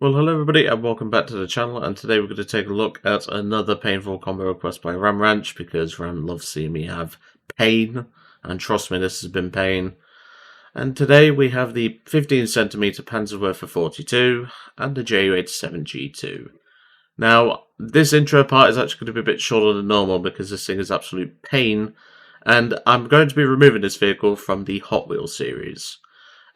Well, hello everybody and welcome back to the channel, and today we're going to take a look at another painful combo request by Ramranch, because Ram loves seeing me have pain, and trust me, this has been pain. And today we have the 15cm Panzerwerfer 42 and the Ju-87 G-2. Now, this intro part is actually going to be a bit shorter than normal because this thing is absolute pain, and I'm going to be removing this vehicle from the Hot Wheels series.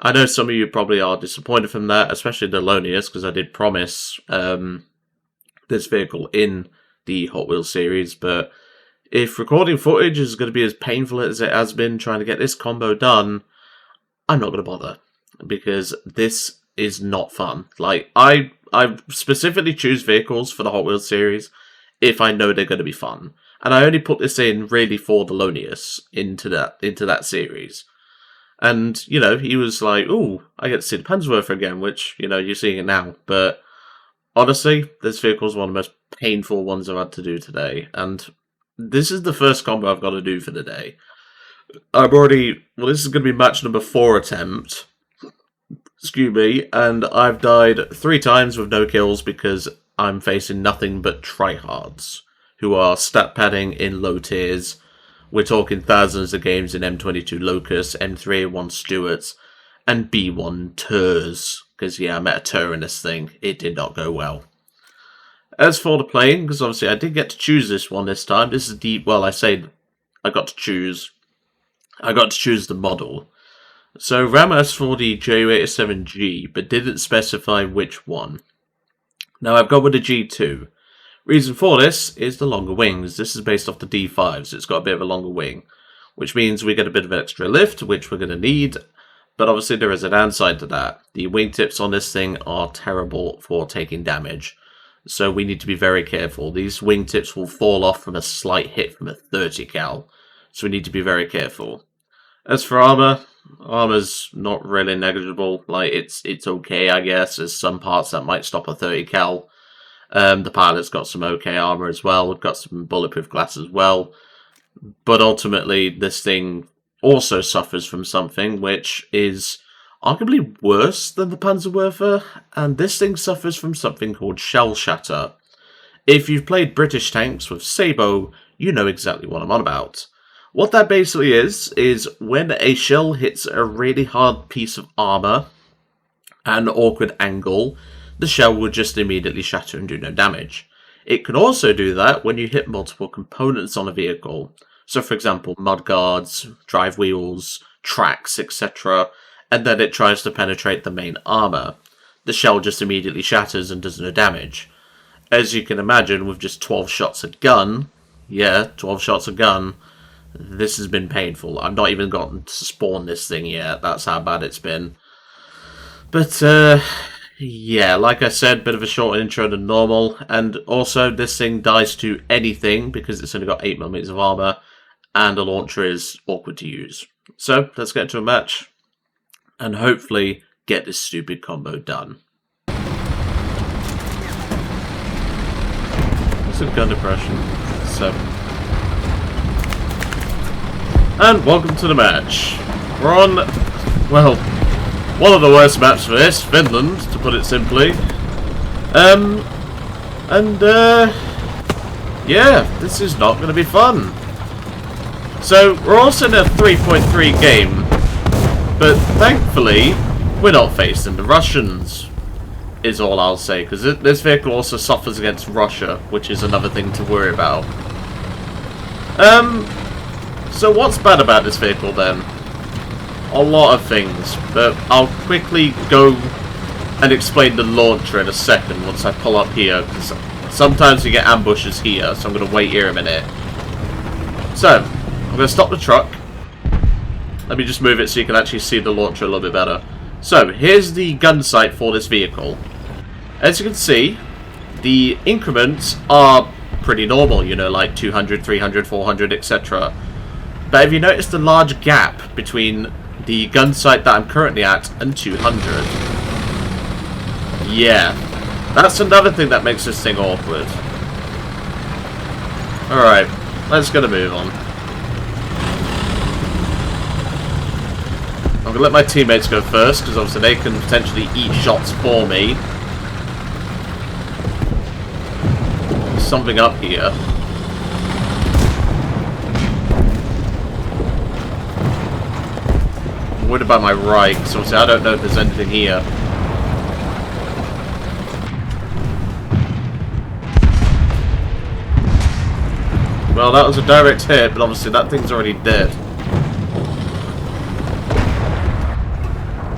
I know some of you probably are disappointed from that, especially the Lonius, because I did promise this vehicle in the Hot Wheels series, but if recording footage is going to be as painful as it has been trying to get this combo done, I'm not going to bother, because this is not fun. Like, I specifically choose vehicles for the Hot Wheels series if I know they're going to be fun, and I only put this in really for the Lonius into that series. And, you know, he was like, ooh, I get to see the Panzerwerfer again, which, you know, you're seeing it now. But, honestly, this vehicle is one of the most painful ones I've had to do today. And this is the first combo I've got to do for the day. Well, this is going to be match number 4 attempt. Excuse me. And I've died 3 times with no kills because I'm facing nothing but tryhards, who are stat padding in low tiers. We're talking thousands of games in M22 Locust, M3A1 Stuarts, and B1 Turs. Because, yeah, I met a Tur in this thing. It did not go well. As for the playing, because obviously I did get to choose this one this time. This is the, well, I say I got to choose the model. So Ram asked for the Ju-87G, but didn't specify which one. Now I've gone with the G2. Reason for this is the longer wings. This is based off the D5, so it's got a bit of a longer wing, which means we get a bit of extra lift, which we're going to need, but obviously there is a downside to that. The wingtips on this thing are terrible for taking damage, so we need to be very careful. These wingtips will fall off from a slight hit from a 30 cal, so we need to be very careful. As for armor's not really negligible. Like, it's okay, I guess. There's some parts that might stop a 30 cal. The pilot's got some okay armor as well. We've got some bulletproof glass as well. But ultimately, this thing also suffers from something which is arguably worse than the Panzerwerfer, and this thing suffers from something called shell shatter. If you've played British tanks with Sabo, you know exactly what I'm on about. What that basically is when a shell hits a really hard piece of armor at an awkward angle, the shell will just immediately shatter and do no damage. It can also do that when you hit multiple components on a vehicle. So for example, mudguards, drive wheels, tracks, etc. And then it tries to penetrate the main armor. The shell just immediately shatters and does no damage. As you can imagine, with just 12 shots a gun, yeah, 12 shots a gun, this has been painful. I've not even gotten to spawn this thing yet. That's how bad it's been. But, yeah, like I said, bit of a shorter intro than normal, and also this thing dies to anything because it's only got 8mm of armor, and the launcher is awkward to use. So, let's get into a match, and hopefully get this stupid combo done. What's a gun depression? 7. And welcome to the match. We're on, well, one of the worst maps for this, Finland, to put it simply. Yeah, this is not going to be fun. So, we're also in a 3.3 game, but thankfully, we're not facing the Russians, is all I'll say, because this vehicle also suffers against Russia, which is another thing to worry about. So what's bad about this vehicle then? A lot of things, but I'll quickly go and explain the launcher in a second once I pull up here, because sometimes you get ambushes here, so I'm going to wait here a minute. So, I'm going to stop the truck. Let me just move it so you can actually see the launcher a little bit better. So, here's the gun sight for this vehicle. As you can see, the increments are pretty normal, you know, like 200, 300, 400, etc. But have you noticed the large gap between the gun sight that I'm currently at and 200? Yeah, that's another thing that makes this thing awkward. Alright, let's get a move on. I'm going to let my teammates go first, because obviously they can potentially eat shots for me. something up here. I'm worried about my right, so I don't know if there's anything here. Well, that was a direct hit, but obviously that thing's already dead.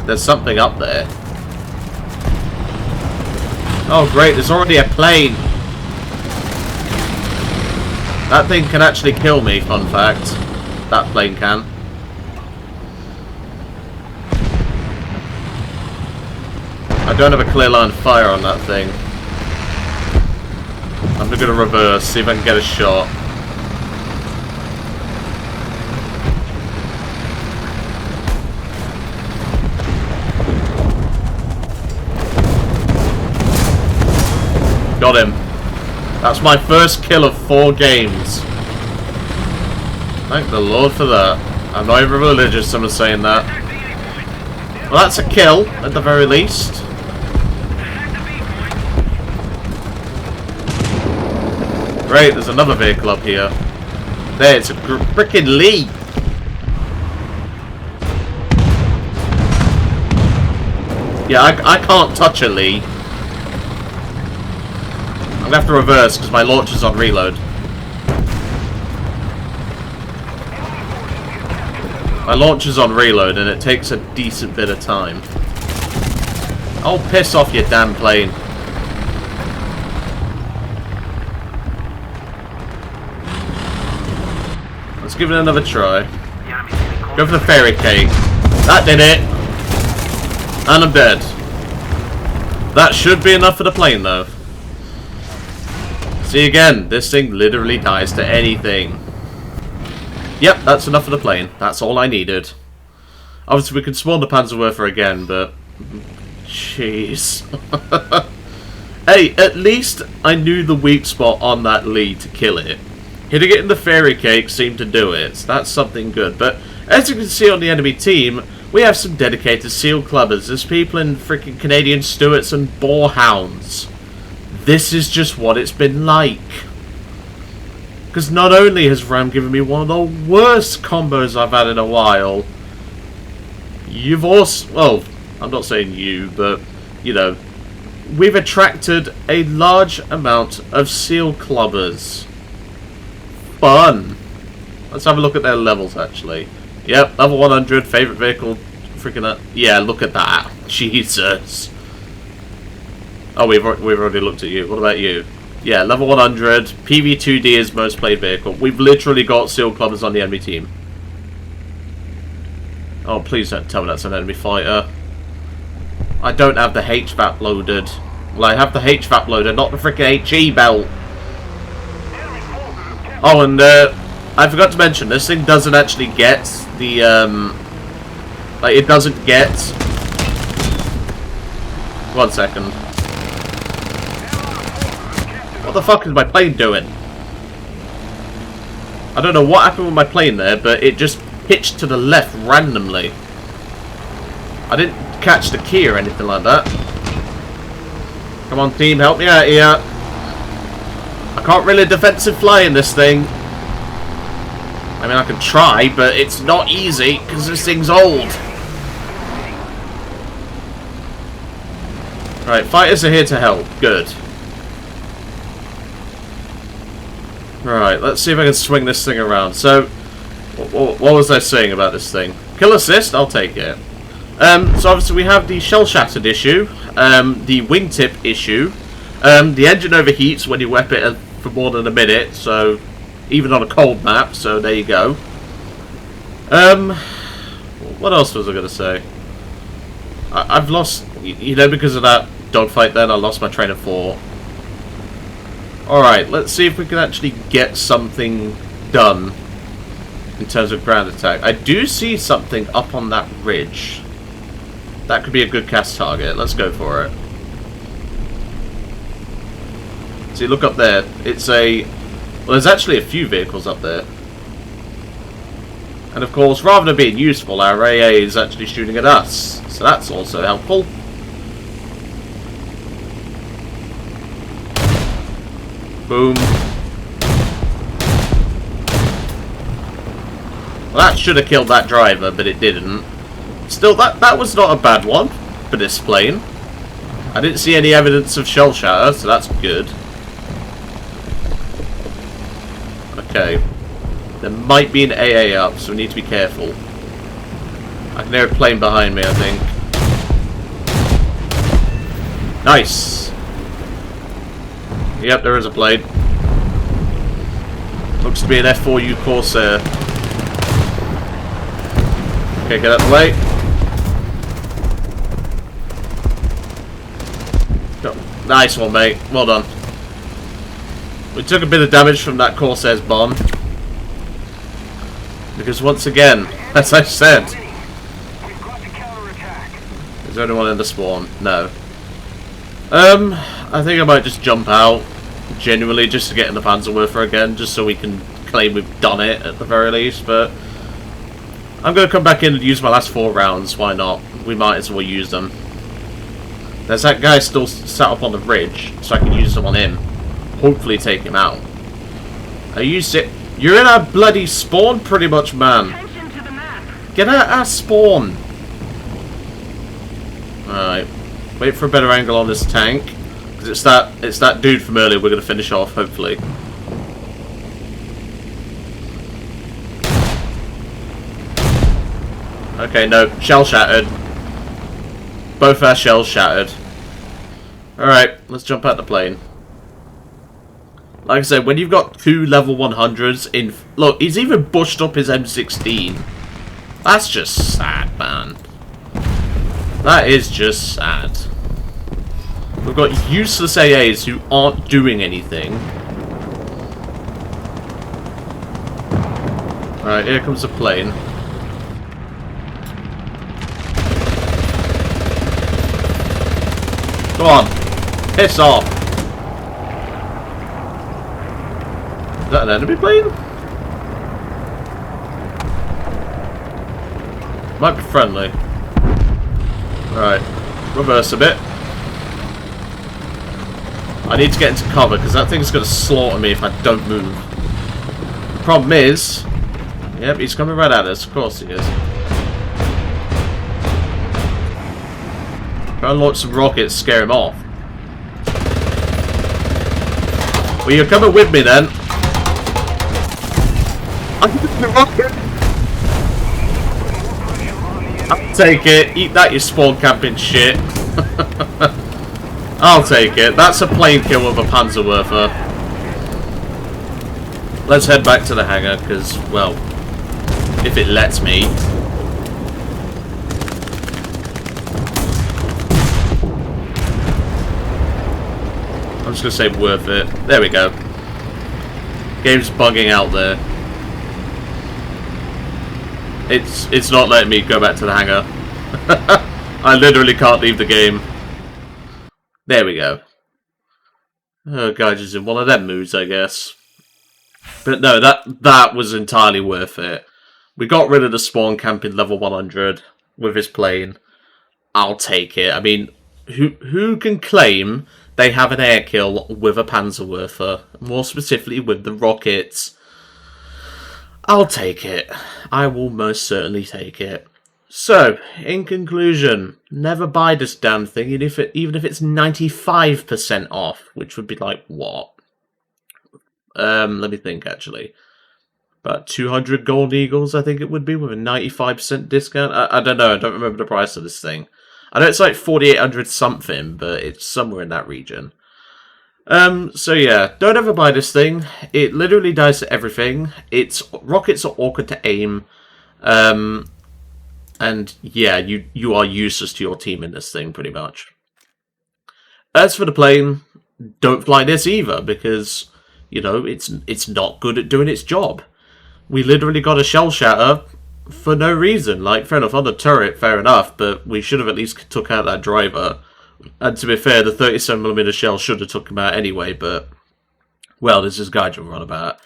There's something up there. Oh great, there's already a plane. That thing can actually kill me, fun fact. That plane can. I don't have a clear line of fire on that thing. I'm going to reverse, see if I can get a shot. Got him. That's my first kill of 4 games. Thank the Lord for that. I'm not even religious, I'm saying that. Well, that's a kill, at the very least. Great, there's another vehicle up here. There, it's a frickin' Lee. Yeah, I can't touch a Lee. I'm gonna have to reverse because my launcher's on reload. My launcher's on reload and it takes a decent bit of time. Oh, piss off, you damn plane. Let's give it another try. Go for the fairy cake. That did it. And I'm dead. That should be enough for the plane, though. See again, this thing literally dies to anything. Yep, that's enough for the plane. That's all I needed. Obviously, we can spawn the Panzerwerfer again, but... jeez. Hey, at least I knew the weak spot on that lead to kill it. Hitting it in the fairy cake seemed to do it. So that's something good. But as you can see on the enemy team, we have some dedicated SEAL clubbers. There's people in freaking Canadian Stuarts and boarhounds. This is just what it's been like. Because not only has Ram given me one of the worst combos I've had in a while, you've also... well, I'm not saying you, but, you know, we've attracted a large amount of SEAL clubbers. Fun. Let's have a look at their levels, actually. Yep, level 100, favourite vehicle, freaking... yeah, look at that. Jesus. Oh, we've already looked at you. What about you? Yeah, level 100. PV2D is most played vehicle. We've literally got SEAL clubbers on the enemy team. Oh, please don't tell me that's an enemy fighter. I don't have the HVAP loaded. Well, I have the HVAP loaded, not the freaking HE belt. Oh, and I forgot to mention, this thing doesn't actually get the, like, it doesn't get... 1 second. What the fuck is my plane doing? I don't know what happened with my plane there, but it just pitched to the left randomly. I didn't catch the key or anything like that. Come on, team, help me out here. I can't really defensive fly in this thing. I mean, I can try, but it's not easy because this thing's old. Right, fighters are here to help. Good. Right, let's see if I can swing this thing around. So, what was I saying about this thing? Kill assist, I'll take it. So obviously we have the shell shattered issue, the wingtip issue, the engine overheats when you whip it for more than a minute, so even on a cold map, so there you go. What else was I going to say? I've lost, you know, because of that dogfight then, I lost my train of thought. Alright, let's see if we can actually get something done in terms of ground attack. I do see something up on that ridge. That could be a good cast target. Let's go for it. See, look up there. It's a... well, there's actually a few vehicles up there. And of course, rather than being useful, our AA is actually shooting at us. So that's also helpful. Boom. Well, that should have killed that driver, but it didn't. Still, that was not a bad one for this plane. I didn't see any evidence of shell shatter, so that's good. Okay. There might be an AA up, so we need to be careful. I can hear a plane behind me, I think. Nice! Yep, there is a plane. Looks to be an F4U Corsair. Okay, get out of the way. Oh, nice one, mate. Well done. We took a bit of damage from that Corsair's bomb. Because once again, as I said... Is there anyone in the spawn? No. I think I might just jump out. Genuinely, just to get in the Panzerwerfer again. Just so we can claim we've done it, at the very least. But... I'm going to come back in and use my last 4 rounds. Why not? We might as well use them. There's that guy still sat up on the ridge, so I can use them on him. Hopefully take him out. Are you You're in our bloody spawn pretty much, man. Get out our spawn. Alright. Wait for a better angle on this tank. Because it's that dude from earlier we're going to finish off, hopefully. Okay, no. Shell shattered. Both our shells shattered. Alright, let's jump out the plane. Like I said, when you've got 2 level 100s in... Look, he's even bushed up his M16. That's just sad, man. That is just sad. We've got useless AAs who aren't doing anything. Alright, here comes the plane. Come on, piss off. Is that an enemy plane? Might be friendly. Alright, reverse a bit. I need to get into cover because that thing's going to slaughter me if I don't move. The problem is... Yep, he's coming right at us. Of course he is. Try and launch some rockets, scare him off. Well, you're coming with me then. I'm getting the rocket. I'll take it. Eat that, you spawn camping shit. I'll take it. That's a plane kill with a Panzerwerfer. Let's head back to the hangar, because, well, if it lets me. I'm just going to say worth it. There we go. Game's bugging out there. It's not letting me go back to the hangar. I literally can't leave the game. There we go. Oh, guy just in one of them moods, I guess. But no, that was entirely worth it. We got rid of the spawn camping level 100 with his plane. I'll take it. I mean, who can claim they have an air kill with a Panzerwerfer? More specifically with the rockets. I'll take it. I will most certainly take it. So, in conclusion, never buy this damn thing, even if it's 95% off, which would be like, what? Let me think, actually. About 200 gold eagles, I think it would be, with a 95% discount. I don't know, I don't remember the price of this thing. I know it's like 4,800 something, but it's somewhere in that region. So yeah, don't ever buy this thing. It literally dies to everything. Its rockets are awkward to aim. And yeah, you are useless to your team in this thing, pretty much. As for the plane, don't fly this either, because, you know, it's not good at doing its job. We literally got a shell shatter for no reason. Like, fair enough, on the turret, fair enough, but we should have at least took out that driver. And to be fair, the 37mm shell should have took him out anyway, but... Well, this is guide you'll run about.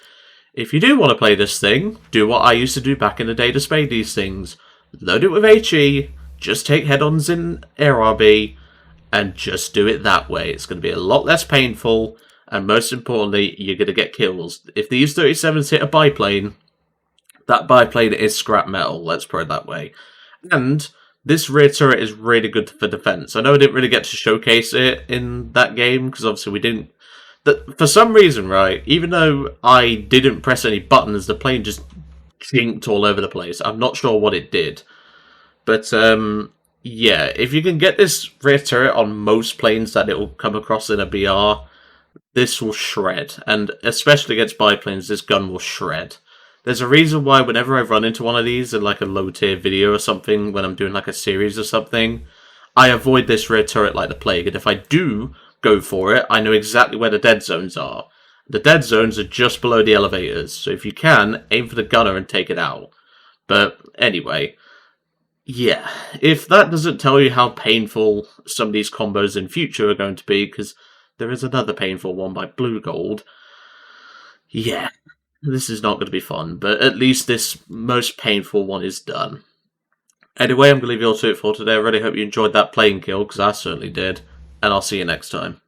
If you do want to play this thing, do what I used to do back in the day to spade these things. Load it with HE, just take head-ons in AirRB, and just do it that way. It's going to be a lot less painful, And most importantly, you're going to get kills. If the Ju-87s hit a biplane, that biplane is scrap metal, let's put it that way. And this rear turret is really good for defense. I know I didn't really get to showcase it in that game, because obviously we didn't... For some reason, right, even though I didn't press any buttons, the plane just jinked all over the place. I'm not sure what it did. But, yeah, if you can get this rear turret on most planes that it will come across in a BR, this will shred. And especially against biplanes, this gun will shred. There's a reason why whenever I run into one of these in like a low tier video or something, when I'm doing like a series or something, I avoid this rear turret like the plague. And if I do go for it, I know exactly where the dead zones are. The dead zones are just below the elevators. So if you can, aim for the gunner and take it out. But anyway, yeah, if that doesn't tell you how painful some of these combos in future are going to be, because there is another painful one by Blue Gold, yeah. This is not going to be fun, but at least this most painful one is done. Anyway, I'm going to leave you all to it for today. I really hope you enjoyed that plane kill, because I certainly did, and I'll see you next time.